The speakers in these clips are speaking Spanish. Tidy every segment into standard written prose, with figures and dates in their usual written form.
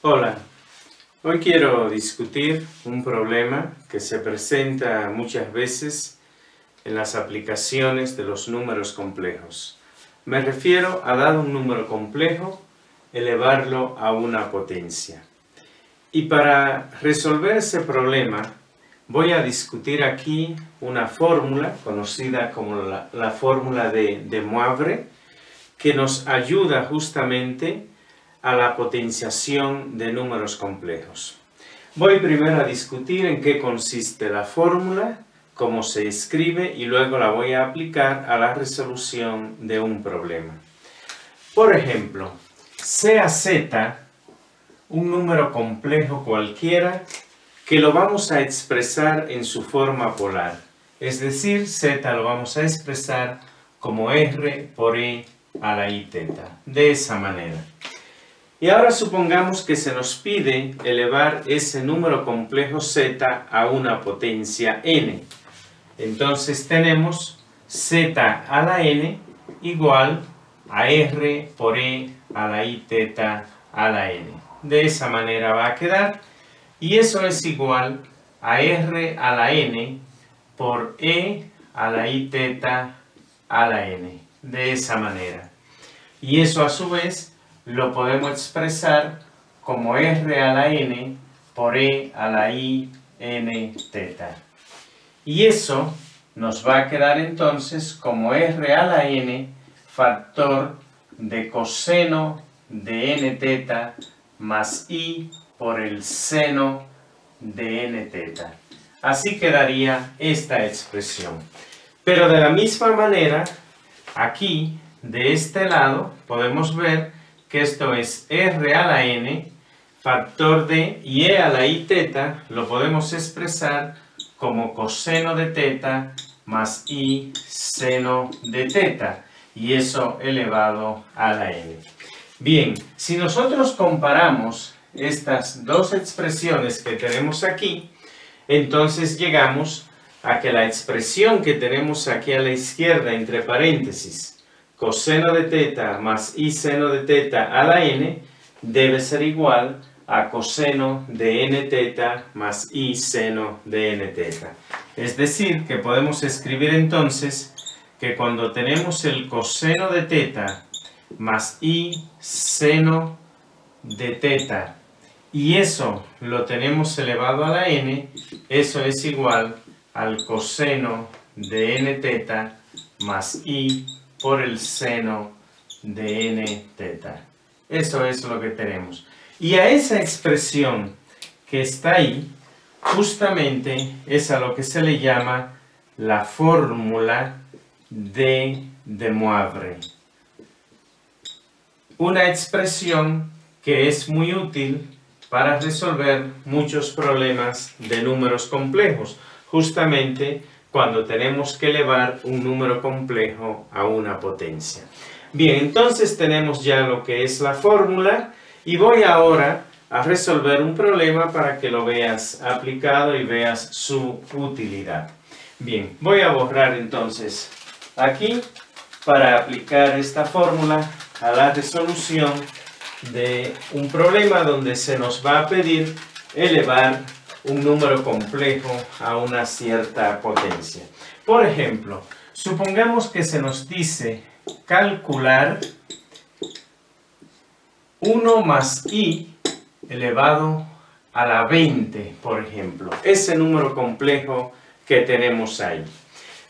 Hola, hoy quiero discutir un problema que se presenta muchas veces en las aplicaciones de los números complejos. Me refiero a, dado un número complejo, elevarlo a una potencia. Y para resolver ese problema voy a discutir aquí una fórmula conocida como la fórmula de Moivre, que nos ayuda justamente a la potenciación de números complejos. Voy primero a discutir en qué consiste la fórmula, cómo se escribe y luego la voy a aplicar a la resolución de un problema. Por ejemplo, sea z un número complejo cualquiera que lo vamos a expresar en su forma polar. Es decir, z lo vamos a expresar como r por e a la i teta, de esa manera. Y ahora supongamos que se nos pide elevar ese número complejo z a una potencia n. Entonces tenemos z a la n igual a r por e a la i teta a la n. De esa manera va a quedar. Y eso es igual a r a la n por e a la i teta a la n. De esa manera. Y eso a su vez lo podemos expresar como r a la n por e a la i n teta. Y eso nos va a quedar entonces como r a la n factor de coseno de n teta más i por el seno de n teta. Así quedaría esta expresión. Pero de la misma manera, aquí, de este lado, podemos ver que esto es r a la n factor de y e a la i teta lo podemos expresar como coseno de teta más i seno de teta, y eso elevado a la n. Bien, si nosotros comparamos estas dos expresiones que tenemos aquí, entonces llegamos a que la expresión que tenemos aquí a la izquierda entre paréntesis, coseno de teta más i seno de teta a la n, debe ser igual a coseno de n teta más i seno de n teta. Es decir, que podemos escribir entonces que cuando tenemos el coseno de teta más i seno de teta, y eso lo tenemos elevado a la n, eso es igual al coseno de n teta más i por el seno de n teta. Eso es lo que tenemos. Y a esa expresión que está ahí, justamente es a lo que se le llama la fórmula de Moivre. Una expresión que es muy útil para resolver muchos problemas de números complejos, justamente cuando tenemos que elevar un número complejo a una potencia. Bien, entonces tenemos ya lo que es la fórmula y voy ahora a resolver un problema para que lo veas aplicado y veas su utilidad. Bien, voy a borrar entonces aquí para aplicar esta fórmula a la resolución de un problema donde se nos va a pedir elevar un número complejo a una cierta potencia. Por ejemplo, supongamos que se nos dice calcular 1 más i elevado a la 20, por ejemplo. Ese número complejo que tenemos ahí.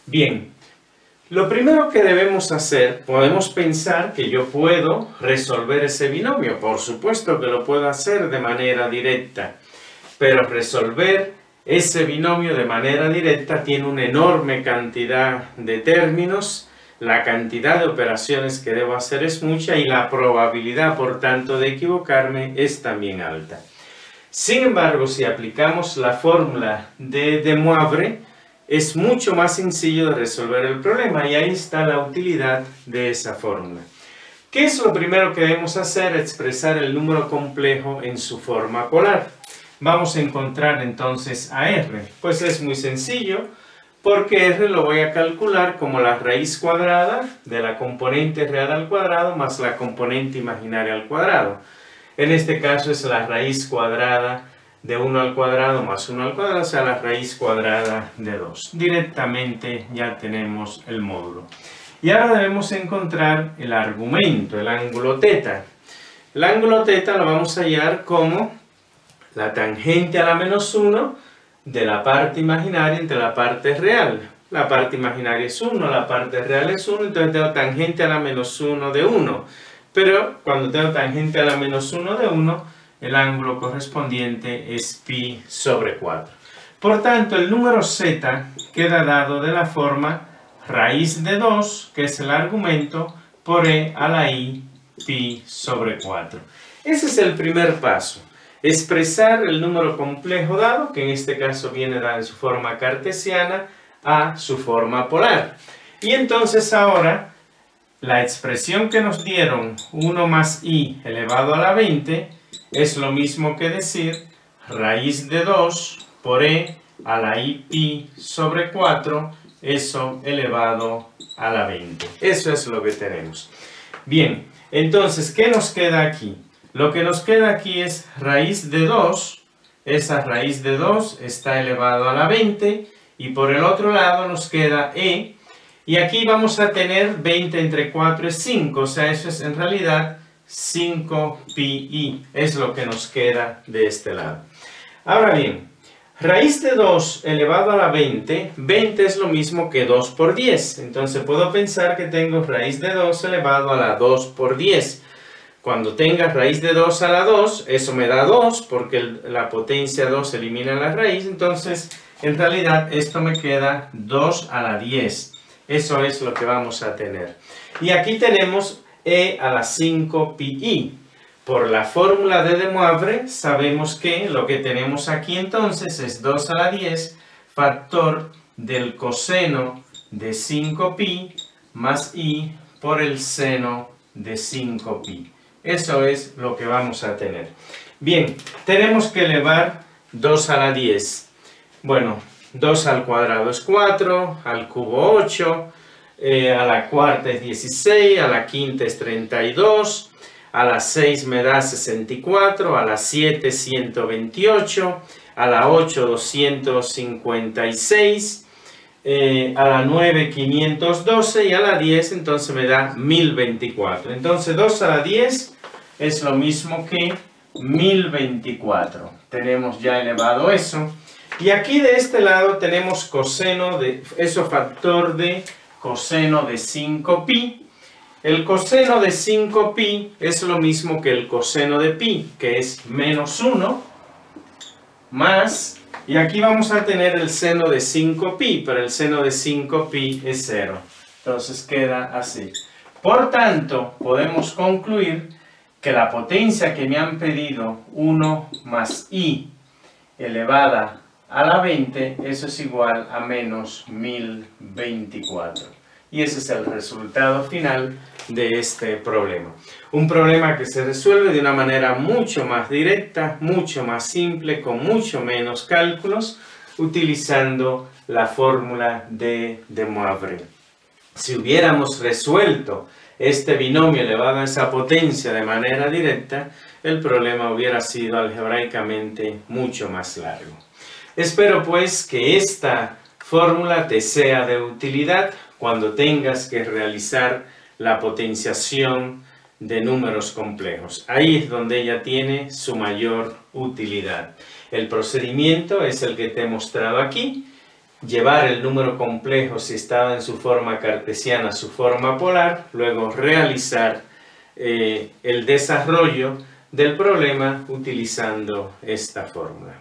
Bien, lo primero que debemos hacer, podemos pensar que yo puedo resolver ese binomio. Por supuesto que lo puedo hacer de manera directa. Pero resolver ese binomio de manera directa tiene una enorme cantidad de términos, la cantidad de operaciones que debo hacer es mucha y la probabilidad, por tanto, de equivocarme es también alta. Sin embargo, si aplicamos la fórmula de Moivre, es mucho más sencillo de resolver el problema y ahí está la utilidad de esa fórmula. ¿Qué es lo primero que debemos hacer? Expresar el número complejo en su forma polar. Vamos a encontrar entonces a r. Pues es muy sencillo, porque r lo voy a calcular como la raíz cuadrada de la componente real al cuadrado más la componente imaginaria al cuadrado. En este caso es la raíz cuadrada de 1 al cuadrado más 1 al cuadrado, o sea, la raíz cuadrada de 2. Directamente ya tenemos el módulo. Y ahora debemos encontrar el argumento, el ángulo θ. El ángulo θ lo vamos a hallar como la tangente a la menos 1 de la parte imaginaria entre la parte real. La parte imaginaria es 1, la parte real es 1, entonces tengo tangente a la menos 1 de 1. Pero cuando tengo tangente a la menos 1 de 1, el ángulo correspondiente es pi sobre 4. Por tanto, el número z queda dado de la forma raíz de 2, que es el argumento, por e a la i pi sobre 4. Ese es el primer paso. Expresar el número complejo dado, que en este caso viene dado en su forma cartesiana, a su forma polar. Y entonces ahora, la expresión que nos dieron, 1 más i elevado a la 20, es lo mismo que decir raíz de 2 por e a la i pi sobre 4, eso elevado a la 20. Eso es lo que tenemos. Bien, entonces, ¿qué nos queda aquí? Lo que nos queda aquí es raíz de 2. Esa raíz de 2 está elevado a la 20. Y por el otro lado nos queda e. Y aquí vamos a tener 20 entre 4 es 5. O sea, eso es en realidad 5 pi i. Es lo que nos queda de este lado. Ahora bien, raíz de 2 elevado a la 20. 20 es lo mismo que 2 por 10. Entonces puedo pensar que tengo raíz de 2 elevado a la 2 por 10. Cuando tenga raíz de 2 a la 2, eso me da 2, porque la potencia 2 elimina la raíz. Entonces, en realidad, esto me queda 2 a la 10. Eso es lo que vamos a tener. Y aquí tenemos e a la 5 pi i. Por la fórmula de De Moivre, sabemos que lo que tenemos aquí entonces es 2 a la 10, factor del coseno de 5 pi más i por el seno de 5 pi. Eso es lo que vamos a tener. Bien, tenemos que elevar 2 a la 10. Bueno, 2 al cuadrado es 4, al cubo 8, a la cuarta es 16, a la quinta es 32, a la 6 me da 64, a la 7 128, a la 8 256, a la 9 512 y a la 10 entonces me da 1024. Entonces 2 a la 10 es lo mismo que 1024. Tenemos ya elevado eso. Y aquí de este lado tenemos coseno de, eso factor de coseno de 5 pi. El coseno de 5 pi es lo mismo que el coseno de pi, que es menos 1, más, y aquí vamos a tener el seno de 5 pi, pero el seno de 5 pi es 0. Entonces queda así. Por tanto, podemos concluir que la potencia que me han pedido, 1 más i elevada a la 20, eso es igual a menos 1024. Y ese es el resultado final de este problema. Un problema que se resuelve de una manera mucho más directa, mucho más simple, con mucho menos cálculos, utilizando la fórmula de De Moivre. Si hubiéramos resuelto este binomio elevado a esa potencia de manera directa, el problema hubiera sido algebraicamente mucho más largo. Espero pues que esta fórmula te sea de utilidad cuando tengas que realizar la potenciación de números complejos. Ahí es donde ella tiene su mayor utilidad. El procedimiento es el que te he mostrado aquí. Llevar el número complejo si estaba en su forma cartesiana a su forma polar, luego realizar el desarrollo del problema utilizando esta fórmula.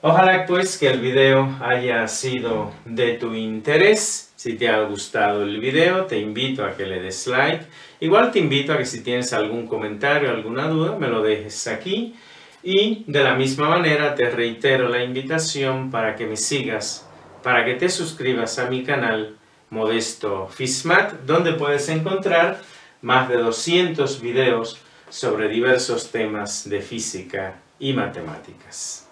Ojalá pues que el video haya sido de tu interés. Si te ha gustado el video, te invito a que le des like. Igual te invito a que si tienes algún comentario, alguna duda, me lo dejes aquí. Y de la misma manera te reitero la invitación para que me sigas, para que te suscribas a mi canal Modesto Fismat, donde puedes encontrar más de 200 videos sobre diversos temas de física y matemáticas.